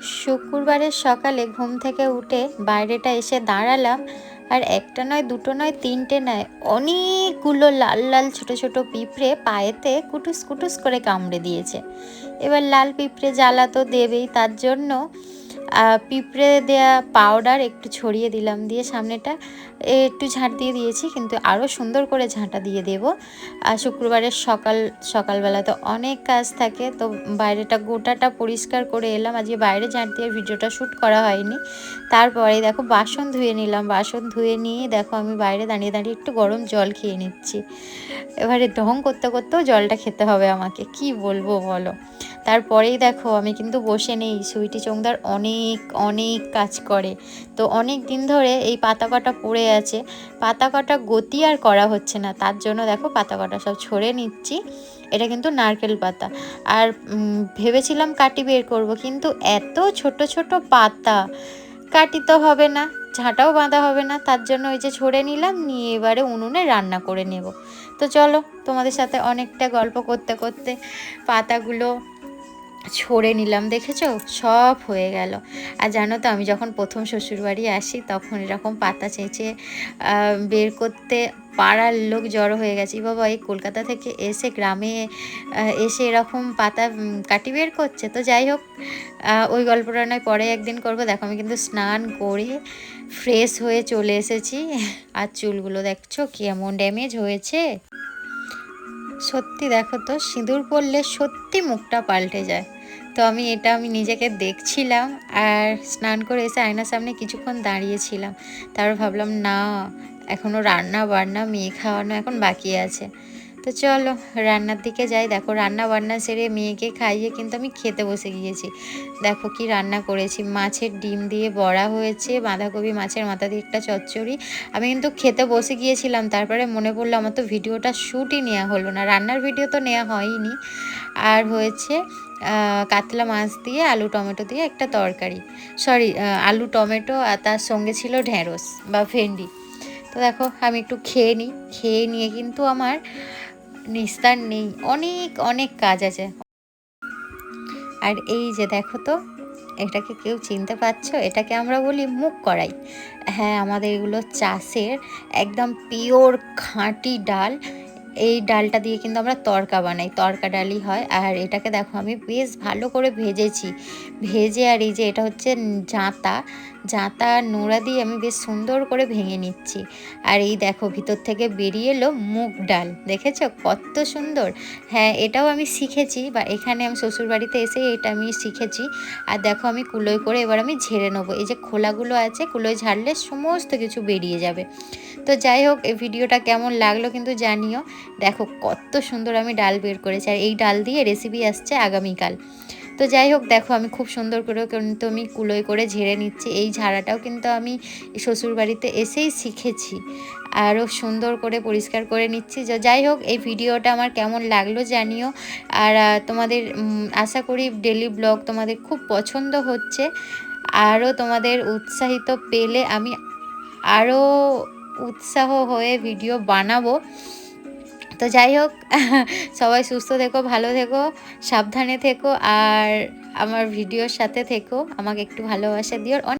শুক্রবারের সকালে ঘুম থেকে উঠে বাইরেটা এসে দাঁড়ালাম, আর একটা নয় দুটো নয় তিনটে নয়, অনেকগুলো লাল লাল ছোট ছোট পিঁপড়ে পায়েতে কুটুস কুটুস করে কামড়ে দিয়েছে। এবার লাল পিঁপড়ে জ্বালা তো দেবেই, তার জন্য পিঁপড়ে দেয়া পাউডার একটু ছড়িয়ে দিলাম, দিয়ে সামনেটা একটু ঝাঁট দিয়ে দিয়েছি, কিন্তু আরও সুন্দর করে ঝাঁটা দিয়ে দেব। শুক্রবারের সকালবেলা তো অনেক কাজ থাকে, তো বাইরেটা গোটাটা পরিষ্কার করে এলাম। আজকে বাইরে ঝাঁট দিয়ে ভিডিওটা শ্যুট করা হয়নি। তারপরে দেখো বাসন ধুয়ে নিলাম, বাসন ধুয়ে নিয়ে দেখো আমি বাইরে দাঁড়িয়ে দাঁড়িয়ে একটু গরম জল খেয়ে নিচ্ছি। এবারে ঢং করতে করতেও জলটা খেতে হবে আমাকে, কি বলবো বলো। তারপরেই দেখো আমি কিন্তু বসে নেই, সুইটি চোংদার অনেক অনেক কাজ করে। তো অনেক দিন ধরে এই পাতা কাটা পড়ে আছে, পাতা কাটা গতি আর করা হচ্ছে না, তার জন্য দেখো পাতা কাটা সব ছড়ে নিচ্ছি। এটা কিন্তু নারকেল পাতা, আর ভেবেছিলাম কাটি বের করব, কিন্তু এত ছোট ছোট পাতা, কাটি তো হবে না, ঝাঁটাও বাঁধা হবে না, তার জন্য ওই যে ছড়ে নিলাম, নিয়ে এবারে উনুনে রান্না করে নেব। তো চলো তোমাদের সাথে অনেকটা গল্প করতে করতে পাতাগুলো ছড়ে নিলাম, দেখেছো সব হয়ে গেল। আর জানো তো আমি যখন প্রথম শ্বশুরবাড়ি আসি তখন এরকম পাতা চেঁচে বের করতে পাড়ার লোক জড়ো হয়ে গেছে, বাবা এই কলকাতা থেকে এসে গ্রামে এসে এরকম পাতা কাটি বের করছে। তো যাই হোক, ওই গল্পটা নয় পরে একদিন করবো। দেখো আমি কিন্তু স্নান করে ফ্রেশ হয়ে চলে এসেছি, আর চুলগুলো দেখছো কেমন ড্যামেজ হয়েছে। সত্যি দেখো তো, সিঁদুর পরলে সত্যি মুখটা পাল্টে যায়। তো আমি নিজেকে দেখছিলাম, আর স্নান করে এসে আয়নার সামনে কিছুক্ষণ দাঁড়িয়েছিলাম। তারপর ভাবলাম না, এখনও রান্না বান্না মেয়ে খাওয়ানো এখন বাকি আছে। তো চলো রান্নার দিকে যাই। দেখো রান্না বান্না সেরে মেয়েকে খাইয়ে কিন্তু আমি খেতে বসে গিয়েছি। দেখো কি রান্না করেছি, মাছের ডিম দিয়ে বড়া হয়েছে, বাঁধাকপি মাছের মাথা দিয়ে একটা চচ্চড়ি। আমি কিন্তু খেতে বসে গিয়েছিলাম, তারপরে মনে পড়লো আমার তো ভিডিওটা শ্যুটই নেওয়া হলো না, রান্নার ভিডিও তো নেওয়া হয়নি। আর হয়েছে কাতলা মাছ দিয়ে আলু টমেটো দিয়ে একটা তরকারি, সরি আলু টমেটো, আর তার সঙ্গে ছিল ঢ্যাঁড়স বা ভেন্ডি। তো দেখো আমি একটু খেয়ে নিই, খেয়ে নিয়ে কিন্তু আমার নিস্তার নেই, অনেক অনেক কাজ আছে। আর এই যে দেখো তো, এটাকে কেউ চিনতে পারছো? এটাকে আমরা বলি মুগ কড়াই। হ্যাঁ, আমাদের এগুলো চাষের একদম পিওর খাঁটি ডাল। এই ডালটা দিয়ে কিন্তু আমরা তড়কা বানাই, তড়কা ডালই হয়। আর এটাকে দেখো আমি বেশ ভালো করে ভেজেছি, ভেজে আর এই যে এটা হচ্ছে জাঁতা, জাঁতা নোড়া দিয়ে আমি বেশ সুন্দর করে ভেঙে নিচ্ছি। আর এই দেখো ভিতর থেকে বেরিয়ে এলো মুগ ডাল, দেখেছো কত সুন্দর। হ্যাঁ, এটাও আমি শিখেছি, বা এখানে আমি শ্বশুরবাড়িতে এসে এটা আমি শিখেছি। আর দেখো আমি কুলোয় করে এবার আমি ঝেড়ে নেবো, এই যে খোলাগুলো আছে কুলোয় ঝাড়লে সমস্ত কিছু বেরিয়ে যাবে। তো যাই হোক, এই ভিডিওটা কেমন লাগলো কিন্তু জানিও। দেখো কত সুন্দর আমি ডাল বের করেছি, আর এই ডাল দিয়ে রেসিপি আসছে আগামীকাল। তো যাই হোক দেখো আমি খুব সুন্দর করে কিন্তু আমি কুলোয় করে ঝেড়ে নিচ্ছি। এই ঝাড়াটাও কিন্তু আমি শ্বশুরবাড়িতে এসেই শিখেছি, আরও সুন্দর করে পরিষ্কার করে নিচ্ছি। যাই হোক, এই ভিডিওটা আমার কেমন লাগলো জানিও। আর তোমাদের আশা করি ডেলি ব্লগ তোমাদের খুব পছন্দ হচ্ছে, আরও তোমাদের উৎসাহিত পেলে আমি আরও উৎসাহ হয়ে ভিডিও বানাবো। তো যাই হোক, সবাই সুস্থ থেকো, ভালো থেকো, সাবধানে থেকো, আর আমার ভিডিওর সাথে থেকো, আমাকে একটু ভালোবাসা দিও।